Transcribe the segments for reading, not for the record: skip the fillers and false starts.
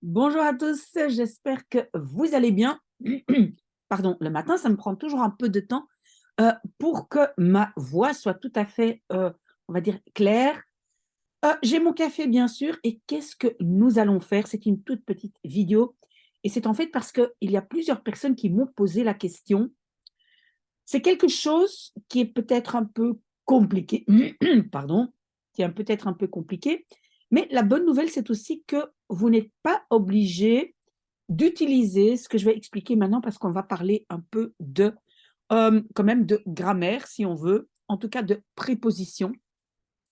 Bonjour à tous, j'espère que vous allez bien. Pardon, le matin, ça me prend toujours un peu de temps pour que ma voix soit tout à fait, on va dire, claire. J'ai mon café, bien sûr, et qu'est-ce que nous allons faire? C'est une toute petite vidéo, et c'est en fait parce qu'il y a plusieurs personnes qui m'ont posé la question. C'est quelque chose qui est peut-être un peu compliqué, pardon, qui est peut-être un peu compliqué, mais la bonne nouvelle, c'est aussi que vous n'êtes pas obligé d'utiliser ce que je vais expliquer maintenant parce qu'on va parler un peu de, quand même de grammaire, si on veut, en tout cas de préposition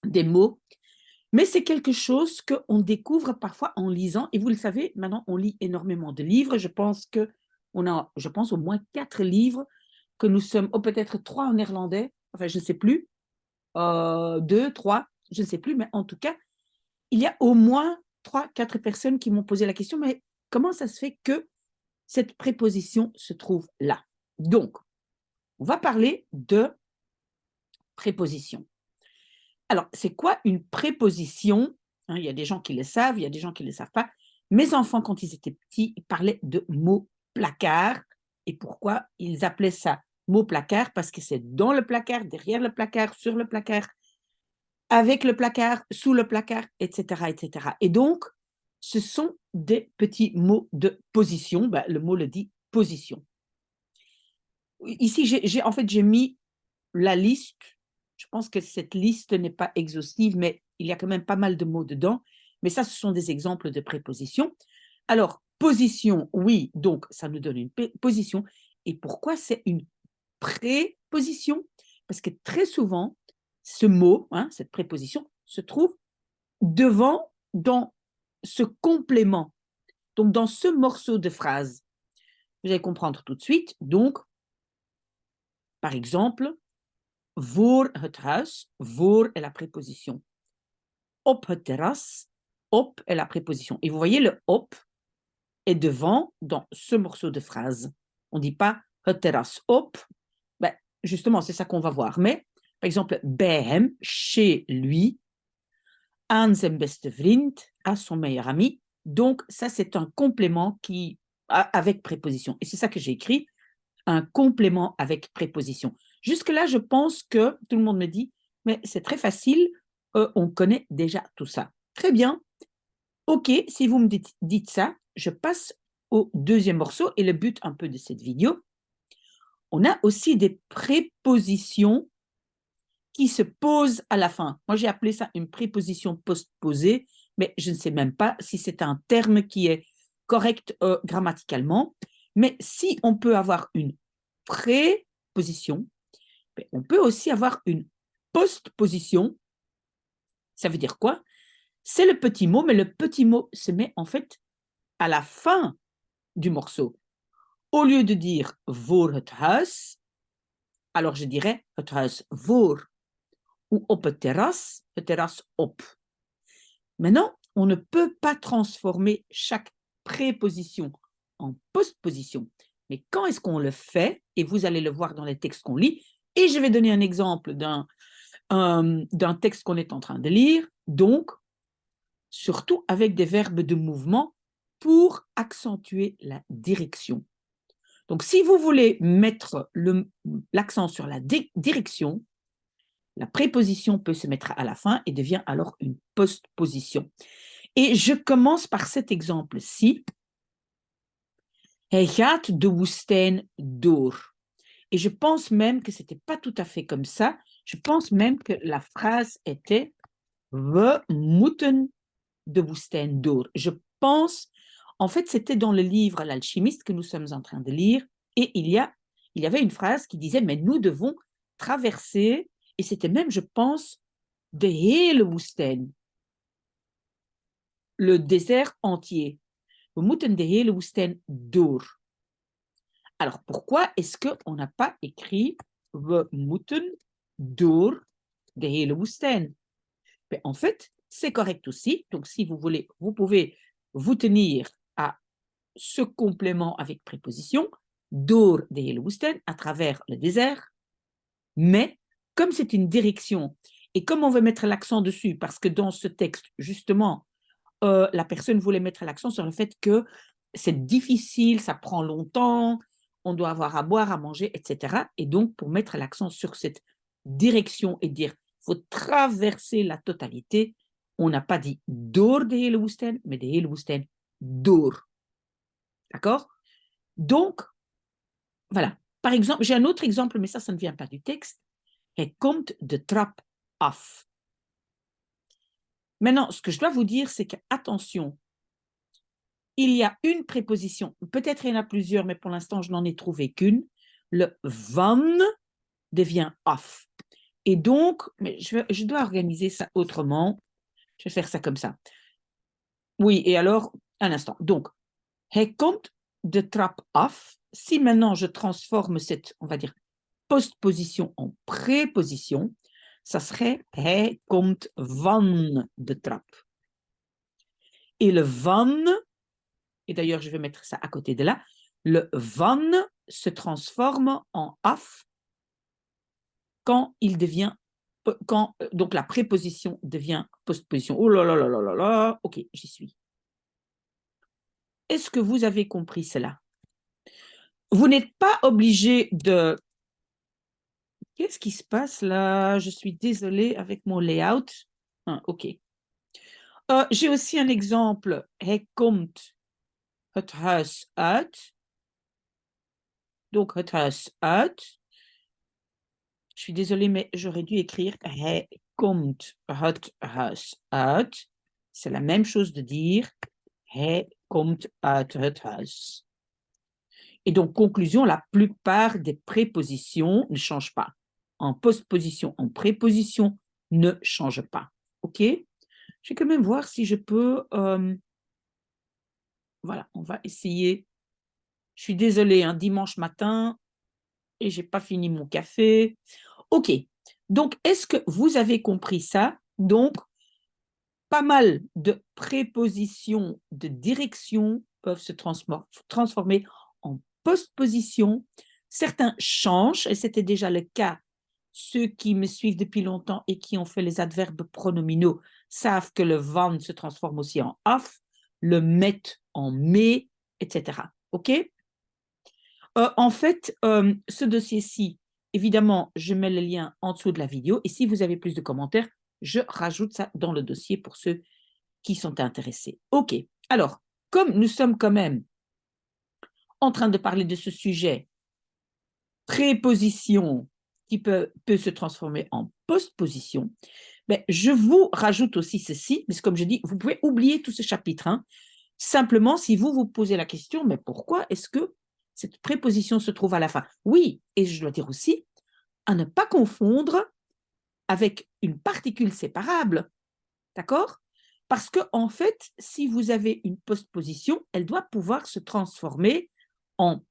des mots. Mais c'est quelque chose qu'on découvre parfois en lisant. Et vous le savez, maintenant, on lit énormément de livres. Je pense qu'on a, je pense, au moins 4 livres que nous sommes, ou peut-être 3 en néerlandais, enfin, je ne sais plus, 2, 3, je ne sais plus, mais en tout cas, il y a au moins 3, 4 personnes qui m'ont posé la question, mais comment ça se fait que cette préposition se trouve là? Donc, on va parler de préposition. Alors, c'est quoi une préposition? Hein, il y a des gens qui le savent, il y a des gens qui ne le savent pas. Mes enfants, quand ils étaient petits, ils parlaient de mots placard. Et pourquoi ils appelaient ça mot placard? Parce que c'est dans le placard, derrière le placard, sur le placard, avec le placard, sous le placard, etc., etc. Et donc, ce sont des petits mots de position. Ben, le mot le dit position. Ici, en fait, j'ai mis la liste. Je pense que cette liste n'est pas exhaustive, mais il y a quand même pas mal de mots dedans. Mais ça, ce sont des exemples de prépositions. Alors, position, oui, donc ça nous donne une position. Et pourquoi c'est une préposition? Parce que très souvent, ce mot, hein, cette préposition, se trouve devant, dans ce complément, donc dans ce morceau de phrase. Vous allez comprendre tout de suite. Donc, par exemple, voor het huis, voor est la préposition. Op het terras, op est la préposition. Et vous voyez, le op est devant dans ce morceau de phrase. On ne dit pas het terras op. Ben, justement, c'est ça qu'on va voir. Mais, par exemple, bij hem, chez lui, aan zijn beste vriend, à son meilleur ami. Donc, ça, c'est un complément qui, avec préposition. Et c'est ça que j'ai écrit, un complément avec préposition. Jusque-là, je pense que tout le monde me dit, mais c'est très facile, on connaît déjà tout ça. Très bien. OK, si vous me dites ça, je passe au deuxième morceau et le but un peu de cette vidéo. On a aussi des prépositions qui se posent à la fin. Moi, j'ai appelé ça une préposition postposée, mais je ne sais même pas si c'est un terme qui est correct grammaticalement. Mais si on peut avoir une préposition, on peut aussi avoir une postposition. Ça veut dire quoi? C'est le petit mot, mais le petit mot se met en fait à la fin du morceau. Au lieu de dire voor het huis, alors je dirais het huis voor. Ou op het terras op. Maintenant, on ne peut pas transformer chaque préposition en postposition. Mais quand est-ce qu'on le fait? Et vous allez le voir dans les textes qu'on lit. Et je vais donner un exemple d'un texte qu'on est en train de lire. Donc, surtout avec des verbes de mouvement pour accentuer la direction. Donc, si vous voulez mettre l'accent sur la direction, la préposition peut se mettre à la fin et devient alors une postposition. Et je commence par cet exemple-ci. Hij gaat de woestijn door. Et je pense même que ce n'était pas tout à fait comme ça. Je pense même que la phrase était We moeten de woestijn door. Je pense, en fait, c'était dans le livre L'alchimiste que nous sommes en train de lire. Et il y avait une phrase qui disait Mais nous devons traverser, et c'était même, je pense, de hele woestijn, le désert entier. We moeten de hele woestijn door. Alors, pourquoi est-ce qu'on n'a pas écrit We moeten door de hele woestijn? Ben, en fait, c'est correct aussi. Donc, si vous voulez, vous pouvez vous tenir à ce complément avec préposition, door de hele woestijn, à travers le désert. Mais, comme c'est une direction, et comme on veut mettre l'accent dessus, parce que dans ce texte, justement, la personne voulait mettre l'accent sur le fait que c'est difficile, ça prend longtemps, on doit avoir à boire, à manger, etc. Et donc, pour mettre l'accent sur cette direction et dire, il faut traverser la totalité, on n'a pas dit door de hele woestijn, mais de hele woestijn door. D'accord? Donc, voilà. Par exemple, j'ai un autre exemple, mais ça ne vient pas du texte. Hij komt de trap af. Maintenant, ce que je dois vous dire, c'est que, attention, il y a une préposition, peut-être il y en a plusieurs, mais pour l'instant, je n'en ai trouvé qu'une. Le van devient af. Et donc, mais je dois organiser ça autrement. Je vais faire ça comme ça. Oui, et alors, un instant. Donc, hij komt de trap af. Si maintenant je transforme cette, on va dire, postposition en préposition, ça serait hij komt van de trap. Et le van, et d'ailleurs je vais mettre ça à côté de là, le van se transforme en af quand il devient, donc la préposition devient postposition. Oh là là là là là là, ok, j'y suis. Est-ce que vous avez compris cela? Vous n'êtes pas obligé de... Qu'est-ce qui se passe là? Je suis désolée avec mon layout. Ah, ok. J'ai aussi un exemple. Hij komt het huis uit. Donc, het huis uit. Je suis désolée, mais j'aurais dû écrire hij komt het huis uit. C'est la même chose de dire hij komt uit het huis. Et donc, conclusion, la plupart des prépositions ne changent pas. En postposition, en préposition, ne changent pas. OK? Je vais quand même voir si je peux... voilà, on va essayer. Je suis désolée, hein, dimanche matin, et je n'ai pas fini mon café. OK. Donc, est-ce que vous avez compris ça? Donc, pas mal de prépositions de direction peuvent se transformer en postposition. Certains changent, et c'était déjà le cas. Ceux qui me suivent depuis longtemps et qui ont fait les adverbes pronominaux savent que le van se transforme aussi en af, le met en mais, etc. OK? En fait, ce dossier-ci, évidemment, je mets le lien en dessous de la vidéo et si vous avez plus de commentaires, je rajoute ça dans le dossier pour ceux qui sont intéressés. OK. Alors, comme nous sommes quand même en train de parler de ce sujet, préposition qui peut se transformer en postposition, ben, je vous rajoute aussi ceci, parce que comme je dis, vous pouvez oublier tout ce chapitre. Hein. Simplement, si vous vous posez la question, mais pourquoi est-ce que cette préposition se trouve à la fin? Oui, et je dois dire aussi, à ne pas confondre avec une particule séparable. D'accord? Parce que, en fait, si vous avez une postposition, elle doit pouvoir se transformer en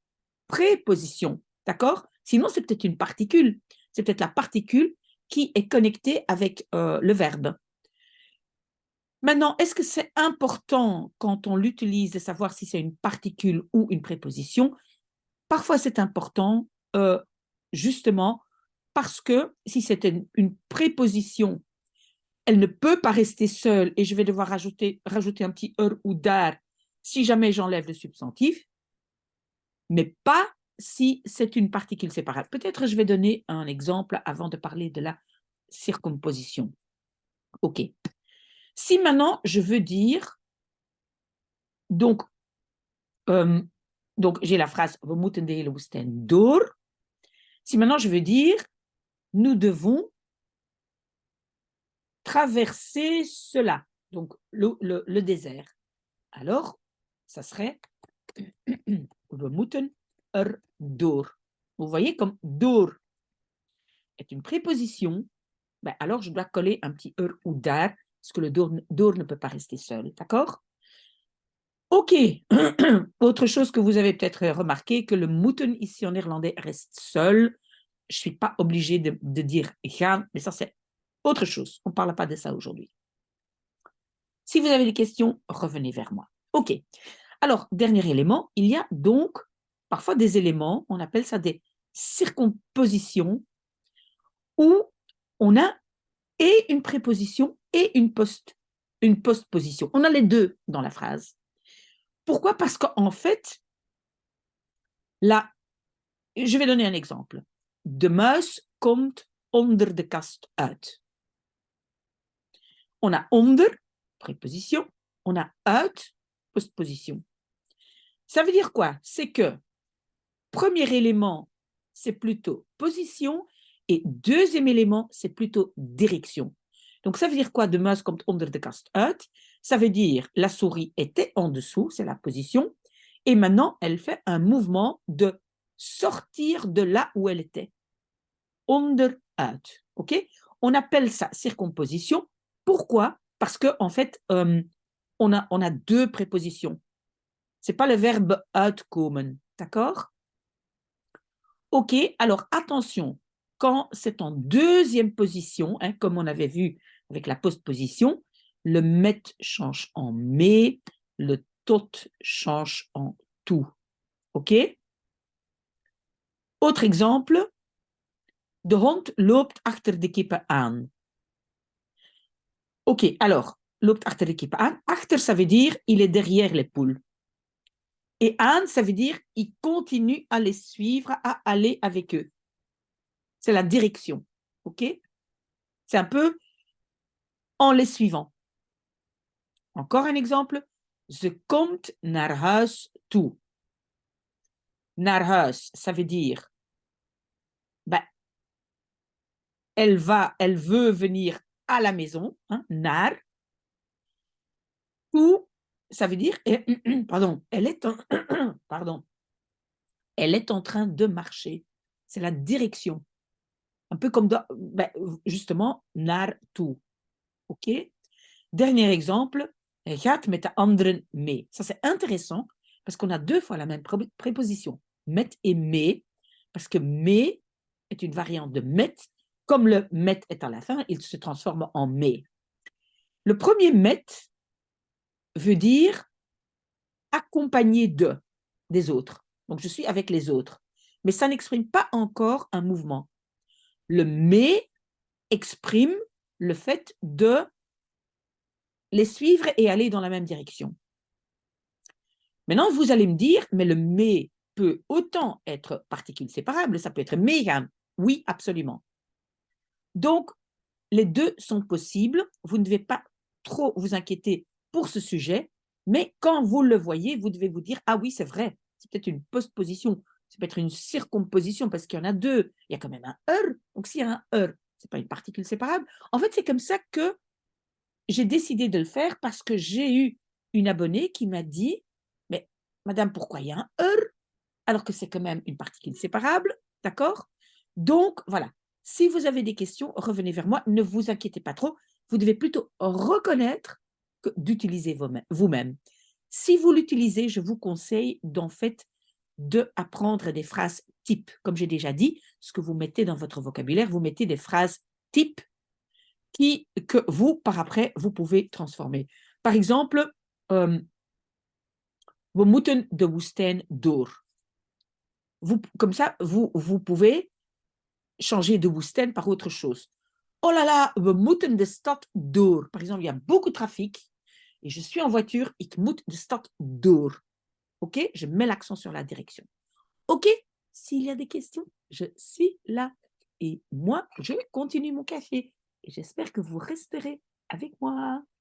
préposition. D'accord? Sinon, c'est peut-être une particule. C'est peut-être la particule qui est connectée avec le verbe. Maintenant, est-ce que c'est important quand on l'utilise de savoir si c'est une particule ou une préposition? Parfois, c'est important, justement, parce que si c'est une préposition, elle ne peut pas rester seule et je vais devoir rajouter un petit ou dar si jamais j'enlève le substantif, mais pas si c'est une particule séparable. Peut-être je vais donner un exemple avant de parler de la circumposition. OK. Si maintenant je veux dire, donc j'ai la phrase we moeten de hele woestijn door. Si maintenant je veux dire nous devons traverser cela, donc le désert. Alors, ça serait we moeten er door. Vous voyez comme door est une préposition, ben alors je dois coller un petit ou daar, parce que le door ne peut pas rester seul, d'accord? OK. Autre chose que vous avez peut-être remarqué, que le moeten ici en néerlandais reste seul. Je ne suis pas obligée de dire gaan, mais ça c'est autre chose. On ne parle pas de ça aujourd'hui. Si vous avez des questions, revenez vers moi. OK. Alors, dernier élément, il y a donc parfois des éléments, on appelle ça des circumpositions, où on a et une préposition et une une postposition. On a les deux dans la phrase. Pourquoi? Parce qu'en fait, là, je vais donner un exemple. De muis komt onder de kast uit. On a onder, préposition, on a uit, postposition. Ça veut dire quoi? C'est que premier élément, c'est plutôt position et deuxième élément, c'est plutôt direction. Donc, ça veut dire quoi? De muis komt onder de kast uit. Ça veut dire la souris était en dessous, c'est la position, et maintenant, elle fait un mouvement de sortir de là où elle était. Onder uit. OK? On appelle ça circumposition. Pourquoi? Parce qu'en fait, on a deux prépositions. Ce n'est pas le verbe uitkomen. D'accord? OK, alors attention, quand c'est en deuxième position, hein, comme on avait vu avec la postposition, le met change en mais, le tot change en tout. OK? Autre exemple, de hond loopt achter de kippen aan. OK, alors, loopt achter de kippen aan. Achter, ça veut dire il est derrière les poules. Et aan, ça veut dire il continue à les suivre, à aller avec eux. C'est la direction. OK? C'est un peu en les suivant. Encore un exemple. Ze komt naar huis toe. Naar huis, ça veut dire elle veut venir à la maison, hein, naar. Toe, ça veut dire, pardon, elle est en train de marcher. C'est la direction. Un peu comme justement, naar toe. OK? Dernier exemple, hij gaat met de anderen mee. Ça, c'est intéressant parce qu'on a deux fois la même préposition. Met et mee, parce que mee est une variante de met. Comme le met est à la fin, il se transforme en mee. Le premier met veut dire accompagné des autres. Donc, je suis avec les autres. Mais ça n'exprime pas encore un mouvement. Le mais exprime le fait de les suivre et aller dans la même direction. Maintenant, vous allez me dire, mais le mais peut autant être particule séparable, ça peut être meegaan. Oui, absolument. Donc, les deux sont possibles. Vous ne devez pas trop vous inquiéter pour ce sujet, mais quand vous le voyez, vous devez vous dire, ah oui, c'est vrai, c'est peut-être une postposition, c'est peut-être une circumposition, parce qu'il y en a deux. Il y a quand même un er, donc s'il y a un er, ce n'est pas une particule séparable. En fait, c'est comme ça que j'ai décidé de le faire, parce que j'ai eu une abonnée qui m'a dit, mais madame, pourquoi il y a un er, alors que c'est quand même une particule séparable, d'accord? Donc, voilà. Si vous avez des questions, revenez vers moi. Ne vous inquiétez pas trop. Vous devez plutôt reconnaître que d'utiliser vous-même. Si vous l'utilisez, je vous conseille d'en fait d'apprendre des phrases types. Comme j'ai déjà dit, ce que vous mettez dans votre vocabulaire, vous mettez des phrases types que vous, par après, vous pouvez transformer. Par exemple, we moeten de woestijn door. Comme ça, vous pouvez changer de woestijn par autre chose. Oh là là, we moeten de stad door. Par exemple, il y a beaucoup de trafic et je suis en voiture, ik moet de stad door. OK? Je mets l'accent sur la direction. OK? S'il y a des questions, je suis là. Et moi, je continue mon café. Et j'espère que vous resterez avec moi.